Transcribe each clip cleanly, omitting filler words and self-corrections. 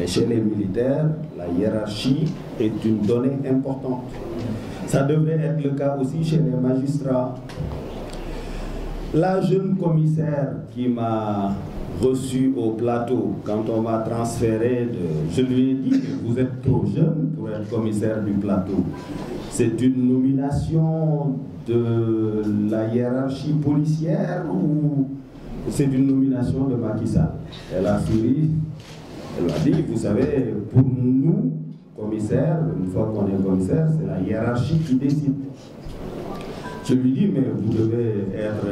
Mais chez les militaires, la hiérarchie est une donnée importante. Ça devrait être le cas aussi chez les magistrats. La jeune commissaire qui m'a reçu au plateau, quand on m'a transféré, je lui ai dit que vous êtes trop jeune pour être commissaire du plateau. C'est une nomination de la hiérarchie policière ou c'est une nomination de Macky Sall? Elle a souri, elle m'a dit, vous savez, pour nous, commissaires, une fois qu'on est commissaire, c'est la hiérarchie qui décide. Je lui dis, mais vous devez être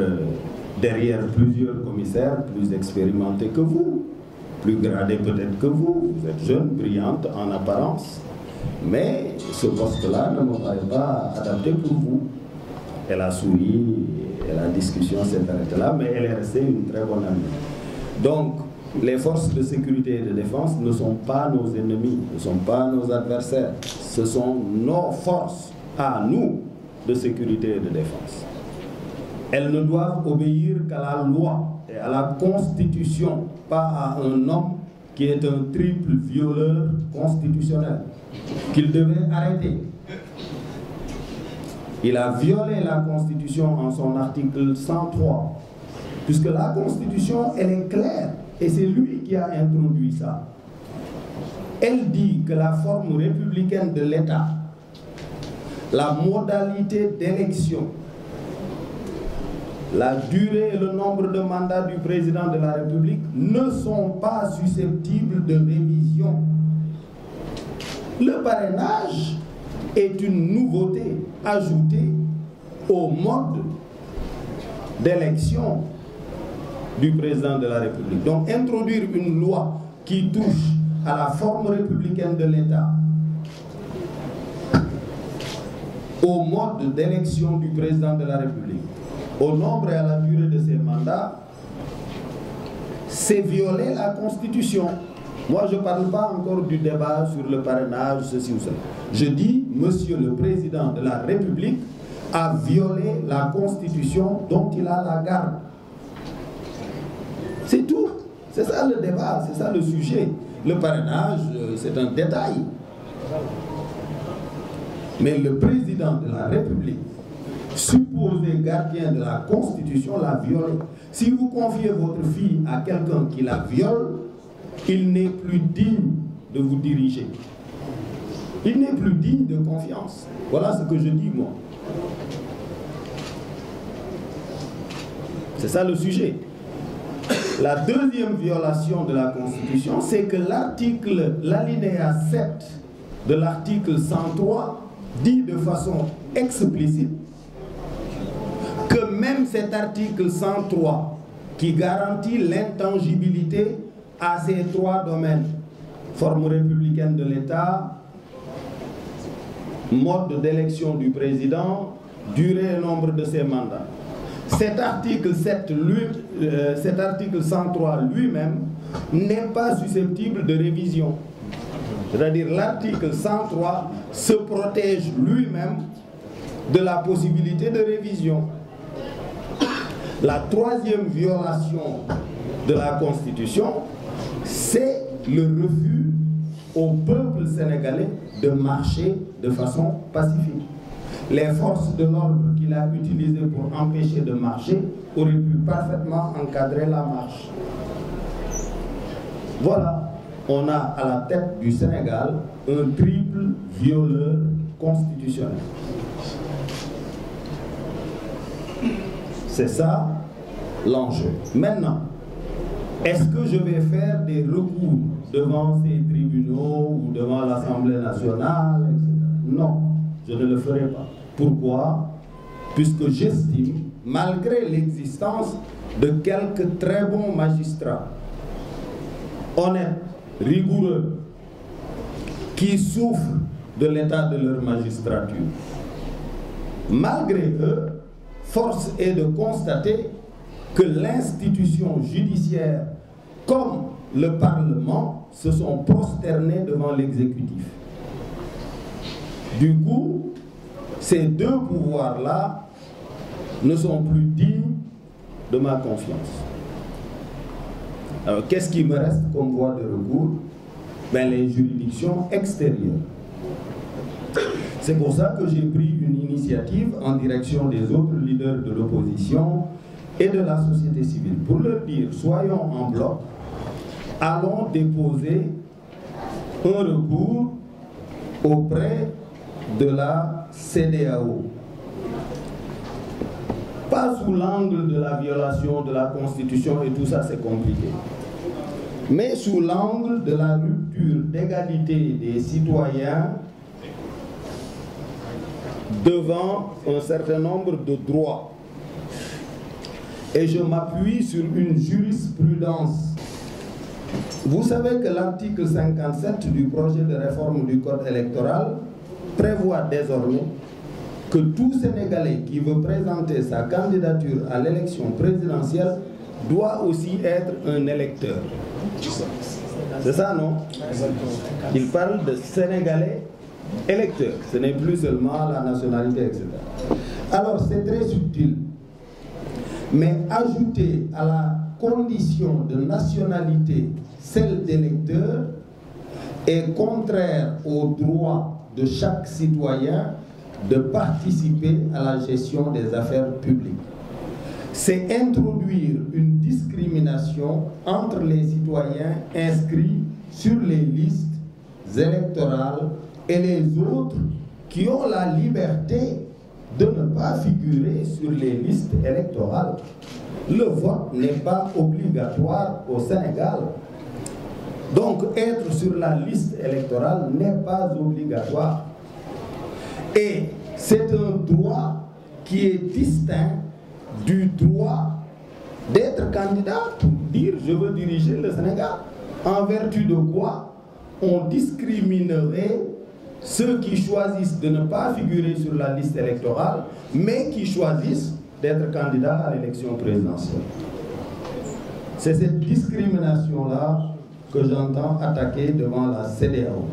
derrière plusieurs commissaires plus expérimentés que vous, plus gradés peut-être que vous. Vous êtes jeune, brillante en apparence, mais ce poste-là ne me paraît pas adapté pour vous. Elle a souri, et la discussion s'est arrêtée là, mais elle est restée une très bonne amie. Donc, les forces de sécurité et de défense ne sont pas nos ennemis, ne sont pas nos adversaires. Ce sont nos forces, à nous, de sécurité et de défense. Elles ne doivent obéir qu'à la loi et à la Constitution, pas à un homme qui est un triple violeur constitutionnel, qu'il devait arrêter. Il a violé la Constitution en son article 103, puisque la Constitution, elle est claire, et c'est lui qui a introduit ça. Elle dit que la forme républicaine de l'État, la modalité d'élection, la durée et le nombre de mandats du président de la République ne sont pas susceptibles de révision. Le parrainage est une nouveauté ajoutée au mode d'élection du président de la République. Donc introduire une loi qui touche à la forme républicaine de l'État, au mode d'élection du président de la République, au nombre et à la durée de ses mandats, c'est violer la Constitution. Moi, je ne parle pas encore du débat sur le parrainage, ceci ou cela. Je dis, monsieur le président de la République a violé la Constitution dont il a la garde. C'est tout. C'est ça le débat, c'est ça le sujet. Le parrainage, c'est un détail. Mais le président de la République, supposé gardien de la Constitution, l'a violé. Si vous confiez votre fille à quelqu'un qui la viole, il n'est plus digne de vous diriger. Il n'est plus digne de confiance. Voilà ce que je dis, moi. C'est ça le sujet. La deuxième violation de la Constitution, c'est que l'alinéa 7 de l'article 103 dit de façon explicite que même cet article 103 qui garantit l'intangibilité à ces trois domaines, forme républicaine de l'État, mode d'élection du président, durée et nombre de ses mandats. Cet article 103 lui-même n'est pas susceptible de révision. C'est-à-dire l'article 103 se protège lui-même de la possibilité de révision. La troisième violation de la Constitution, c'est le refus au peuple sénégalais de marcher de façon pacifique. Les forces de l'ordre qu'il a utilisées pour empêcher de marcher auraient pu parfaitement encadrer la marche. Voilà, on a à la tête du Sénégal un triple violeur constitutionnel. C'est ça l'enjeu. Maintenant, est-ce que je vais faire des recours devant ces tribunaux ou devant l'Assemblée nationale, etc.? Non, je ne le ferai pas. Pourquoi? Puisque j'estime, malgré l'existence de quelques très bons magistrats, honnêtes, rigoureux, qui souffrent de l'état de leur magistrature, malgré eux, force est de constater que l'institution judiciaire comme le Parlement se sont prosternés devant l'exécutif. Du coup, ces deux pouvoirs-là ne sont plus dignes de ma confiance. Alors, qu'est-ce qui me reste comme voie de recours? les juridictions extérieures. C'est pour ça que j'ai pris une initiative en direction des autres leaders de l'opposition et de la société civile pour leur dire, soyons en bloc, allons déposer un recours auprès de la CEDEAO. Pas sous l'angle de la violation de la Constitution et tout ça, c'est compliqué. Mais sous l'angle de la rupture d'égalité des citoyens devant un certain nombre de droits. Et je m'appuie sur une jurisprudence. Vous savez que l'article 57 du projet de réforme du Code électoral prévoit désormais que tout Sénégalais qui veut présenter sa candidature à l'élection présidentielle doit aussi être un électeur. C'est ça, non? Il parle de Sénégalais électeurs. Ce n'est plus seulement la nationalité, etc. Alors, c'est très subtil. Mais ajouter à la condition de nationalité celle d'électeur est contraire au droit de chaque citoyen de participer à la gestion des affaires publiques. C'est introduire une discrimination entre les citoyens inscrits sur les listes électorales et les autres qui ont la liberté de ne pas figurer sur les listes électorales. Le vote n'est pas obligatoire au Sénégal. Donc, être sur la liste électorale n'est pas obligatoire. Et c'est un droit qui est distinct du droit d'être candidat pour dire « je veux diriger le Sénégal ». En vertu de quoi on discriminerait ceux qui choisissent de ne pas figurer sur la liste électorale, mais qui choisissent d'être candidats à l'élection présidentielle. C'est cette discrimination-là que j'entends attaquer devant la CEDEAO.